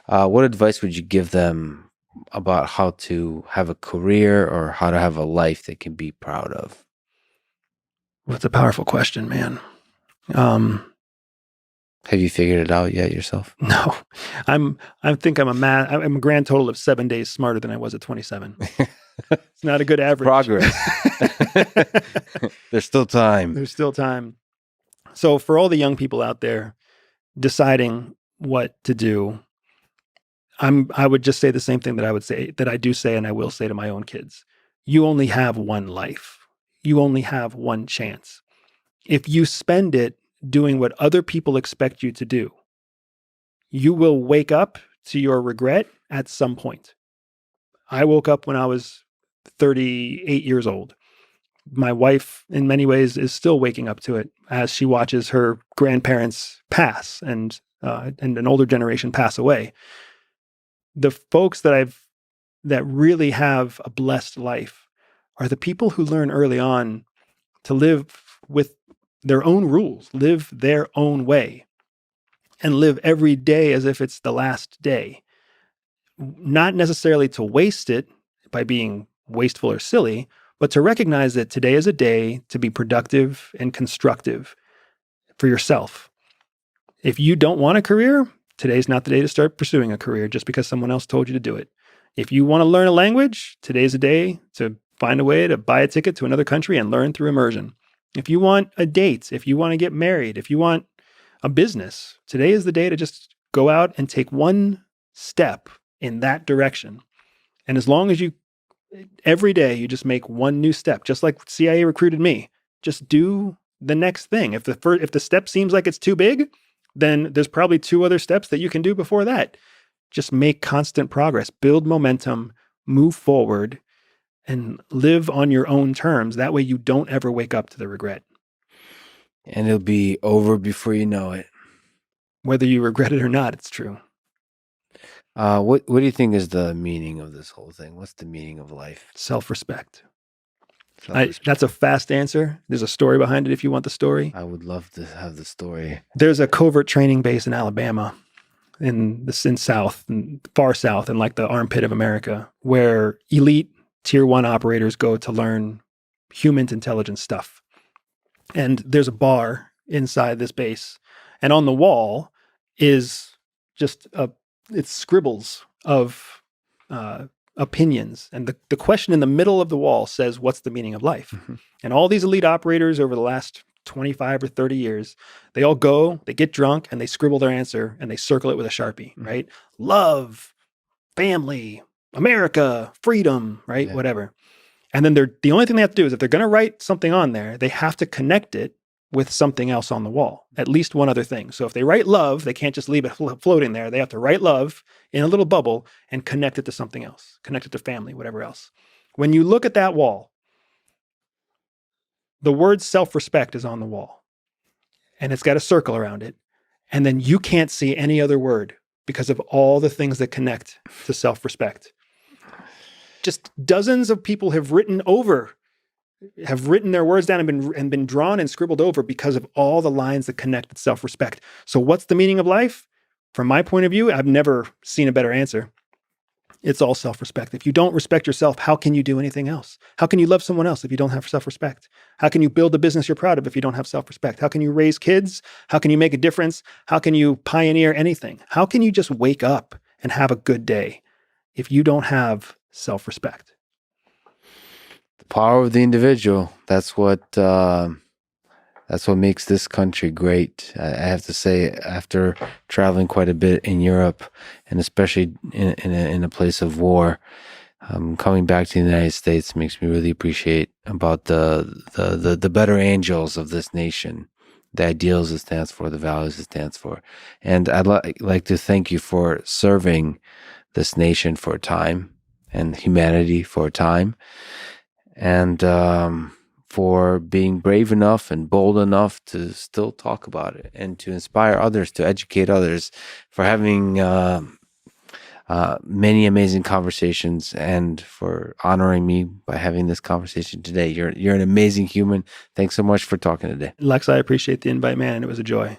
What advice would you give them about how to have a career or how to have a life they can be proud of? Well, it's a powerful question, man. Um, Have you figured it out yet yourself? no, I think I'm a grand total of 7 days smarter than I was at 27. It's not a good It's average. progress. There's still time. There's still time. So for all the young people out there deciding what to do, I would just say the same thing that I do say and I will say to my own kids. You only have one life. You only have one chance. If you spend it doing what other people expect you to do, you will wake up to your regret at some point. I woke up when I was 38 years old. My wife, in many ways, is still waking up to it as she watches her grandparents pass and an older generation pass away. The folks that really have a blessed life are the people who learn early on to live with their own rules, live their own way, and live every day as if it's the last day. Not necessarily to waste it by being wasteful or silly, but to recognize that today is a day to be productive and constructive for yourself. If you don't want a career, today's not the day to start pursuing a career just because someone else told you to do it. If you want to learn a language, today's a day to find a way to buy a ticket to another country and learn through immersion. If you want a date, if you want to get married, if you want a business, today is the day to just go out and take one step in that direction. And as long as every day you just make one new step, just like CIA recruited me, just do the next thing. If the step seems like it's too big, then there's probably two other steps that you can do before that. Just make constant progress, build momentum, move forward, and live on your own terms. That way you don't ever wake up to the regret. And it'll be over before you know it. Whether you regret it or not, it's true. What do you think is the meaning of this whole thing? What's the meaning of life? Self-respect. Self-respect. That's a fast answer. There's a story behind it if you want the story. I would love to have the story. There's a covert training base in Alabama, in far south, in like the armpit of America, where elite tier 1 operators go to learn human intelligence stuff. And there's a bar inside this base, and on the wall is just it's scribbles of opinions. And the question in the middle of the wall says, what's the meaning of life? Mm-hmm. And all these elite operators over the last 25 or 30 years, they all go, they get drunk, and they scribble their answer, and they circle it with a Sharpie, mm-hmm. right? Love, family, America, freedom, right? Yeah. Whatever. And then the only thing they have to do is if they're going to write something on there, they have to connect it with something else on the wall, at least one other thing. So if they write love, they can't just leave it floating there. They have to write love in a little bubble and connect it to something else, connect it to family, whatever else. When you look at that wall, the word self-respect is on the wall, and it's got a circle around it. And then you can't see any other word because of all the things that connect to self-respect. Just dozens of people have written their words down and been drawn and scribbled over because of all the lines that connect to self-respect. So what's the meaning of life? From my point of view, I've never seen a better answer. It's all self-respect. If you don't respect yourself, how can you do anything else? How can you love someone else if you don't have self-respect? How can you build a business you're proud of if you don't have self-respect? How can you raise kids? How can you make a difference? How can you pioneer anything? How can you just wake up and have a good day if you don't have self-respect? The power of the individual. That's what makes this country great. I have to say, after traveling quite a bit in Europe, and especially in a place of war, coming back to the United States makes me really appreciate about the better angels of this nation, the ideals it stands for, the values it stands for. And I'd like to thank you for serving this nation for a time and humanity for a time. And for being brave enough and bold enough to still talk about it and to inspire others, to educate others, for having many amazing conversations, and for honoring me by having this conversation today. You're an amazing human. Thanks so much for talking today. Lex, I appreciate the invite, man. It was a joy.